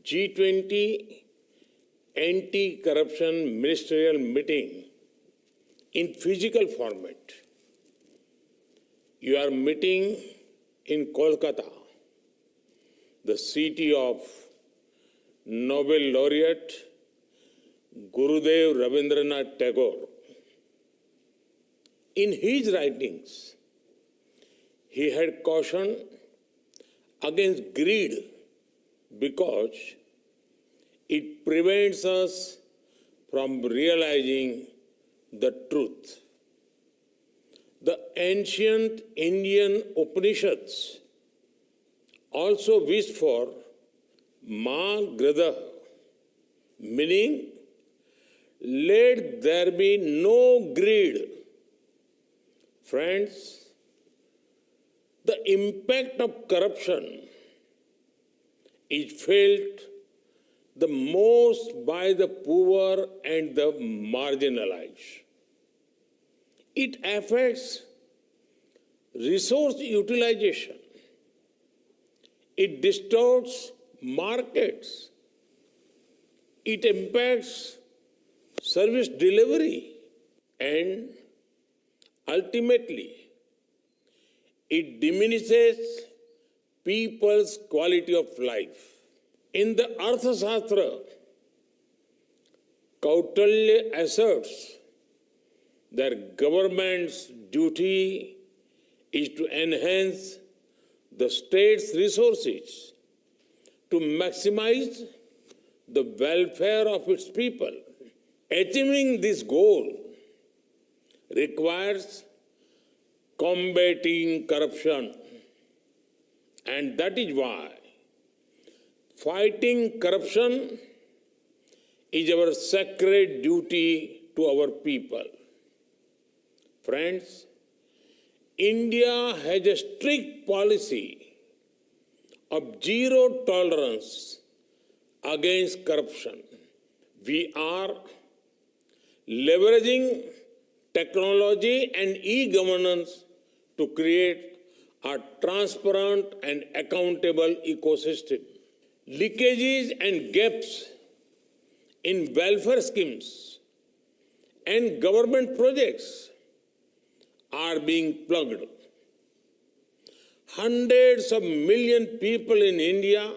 G20 anti-corruption ministerial meeting in physical format. You are meeting in Kolkata, the city of Nobel laureate Gurudev Rabindranath Tagore. In his writings, he had cautioned against greed because it prevents us from realizing the truth. The ancient Indian Upanishads also wished for Ma Grada, meaning let there be no greed. Friends, the impact of corruption is felt the most by the poor and the marginalized. It affects resource utilization. It distorts markets. It impacts service delivery. And ultimately, it diminishes people's quality of life. In the Arthashastra, Kautilya asserts that government's duty is to enhance the state's resources to maximize the welfare of its people. Achieving this goal requires combating corruption, and that is why fighting corruption is our sacred duty to our people. Friends, India has a strict policy of zero tolerance against corruption. We are leveraging technology and e-governance to create a transparent and accountable ecosystem. Leakages and gaps in welfare schemes and government projects are being plugged. Hundreds of millions of people in India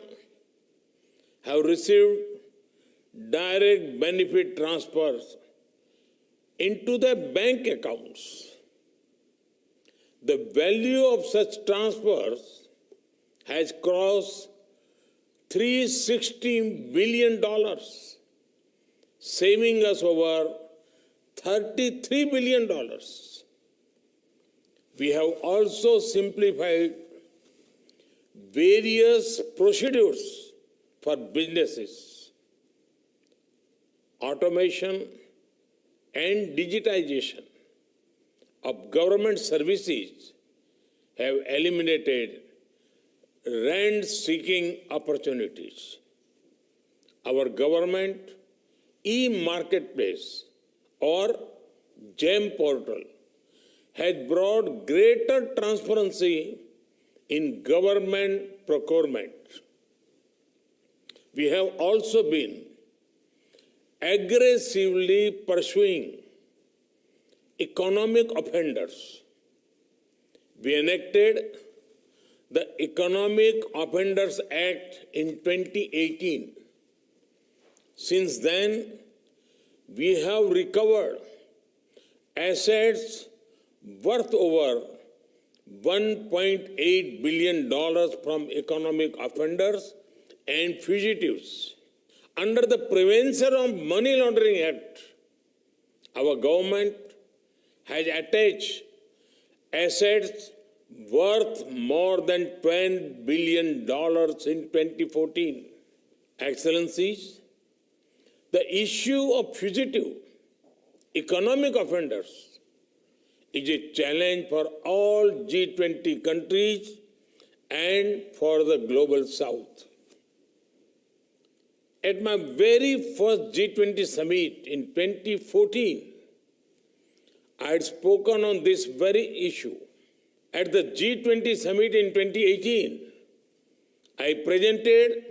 have received direct benefit transfers into their bank accounts. The value of such transfers has crossed $360 billion, saving us over $33 billion. We have also simplified various procedures for businesses. Automation and digitization of government services have eliminated rent-seeking opportunities. Our government e-marketplace or GEM portal has brought greater transparency in government procurement. We have also been aggressively pursuing economic offenders. We enacted the Economic Offenders Act in 2018. Since then, we have recovered assets worth over $1.8 billion from economic offenders and fugitives. Under the Prevention of Money Laundering Act, our government has attached assets worth more than $10 billion in 2014. Excellencies, the issue of fugitive economic offenders is a challenge for all G20 countries and for the global South. At my very first G20 summit in 2014, I had spoken on this very issue. At the G20 summit in 2018, I presented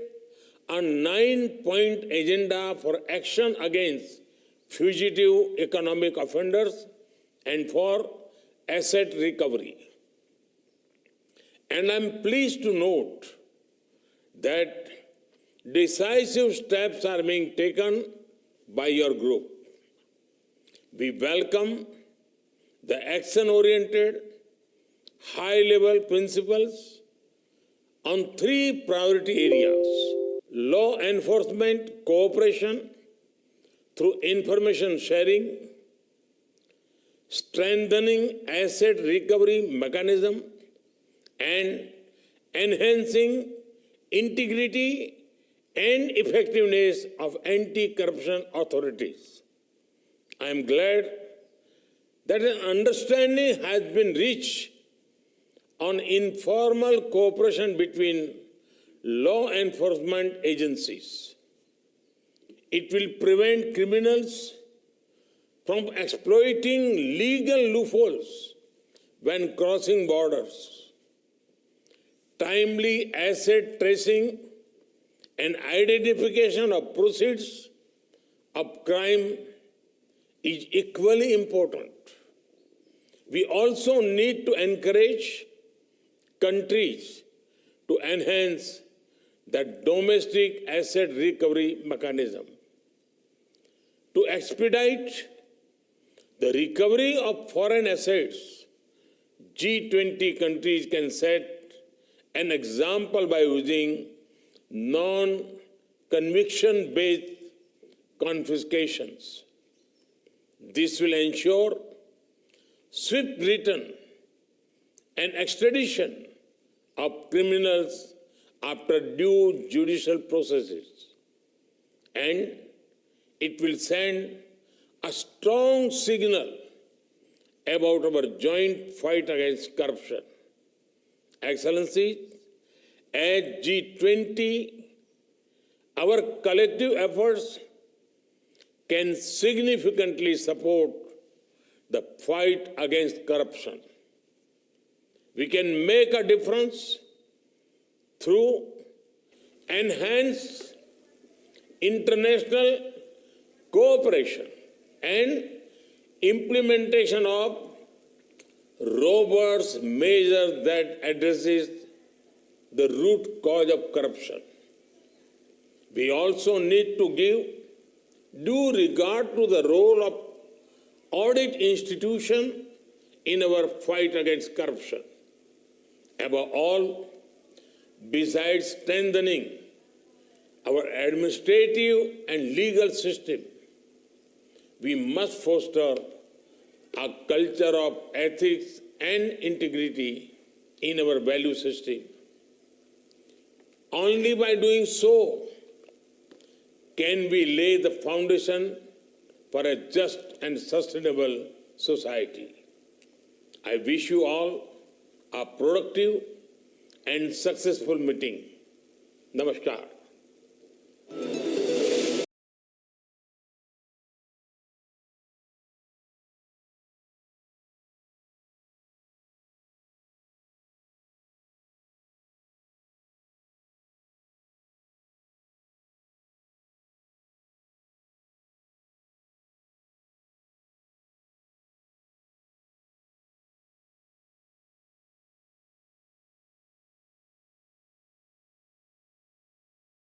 a 9-point agenda for action against fugitive economic offenders and for asset recovery. And I'm pleased to note that decisive steps are being taken by your group. We welcome the action-oriented, high-level principles on 3 priority areas: law enforcement cooperation through information sharing, strengthening asset recovery mechanism, and enhancing integrity and effectiveness of anti-corruption authorities. I am glad that an understanding has been reached on informal cooperation between law enforcement agencies. It will prevent criminals from exploiting legal loopholes when crossing borders. Timely asset tracing and identification of proceeds of crime is equally important. We also need to encourage countries to enhance the domestic asset recovery mechanism. To expedite the recovery of foreign assets, G20 countries can set an example by using non-conviction-based confiscations. This will ensure swift return and extradition of criminals after due judicial processes. And it will send a strong signal about our joint fight against corruption. Excellencies, as G20, our collective efforts can significantly support the fight against corruption. We can make a difference through enhanced international cooperation and implementation of robust measures that addresses the root cause of corruption. We also need to give due regard to the role of audit institution in our fight against corruption. Above all, besides strengthening our administrative and legal system, we must foster a culture of ethics and integrity in our value system. Only by doing so can we lay the foundation for a just and sustainable society. I wish you all a productive and successful meeting. Namaskar.